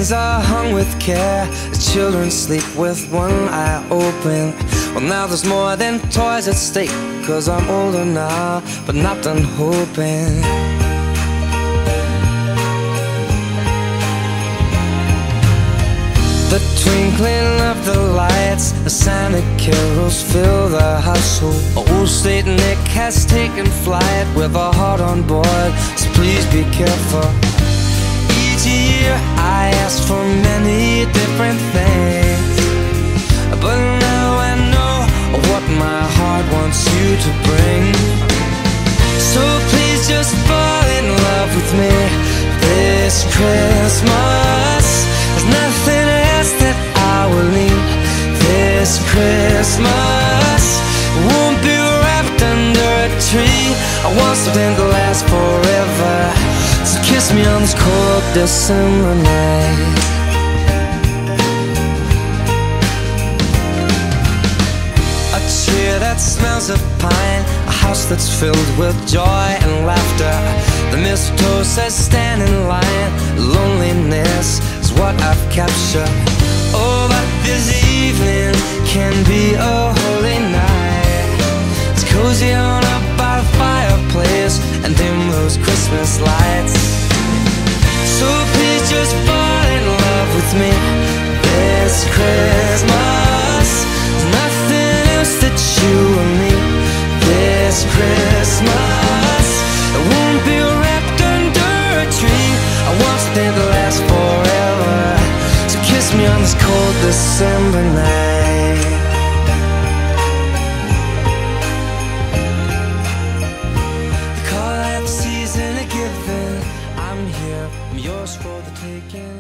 days are hung with care as children sleep with one eye open. Well, now there's more than toys at stake, 'cause I'm older now, but not done hoping. The twinkling of the lights, the Santa carols fill the household. Old Saint Nick has taken flight with a heart on board, so please be careful. Each year I ask for many different things, but now I know what my heart wants you to bring. So please just fall in love with me this Christmas. There's nothing else that I will need this Christmas. Won't be wrapped under a tree. I want something to last forever. So kiss me on this cold December night. A tree that smells of pine, a house that's filled with joy and laughter. The mistletoe says stand in line. Loneliness is what I've captured. Oh, but this evening can be a holy night. It's cozy on up by the fireplace and dim those Christmas lights. So please just fall in love with me this Christmas. There's nothing else that you will need this Christmas. It won't be wrapped under a tree. I want something to last forever. So kiss me on this cold December night. They call it the season of giving. I'm here, I'm yours for the taking.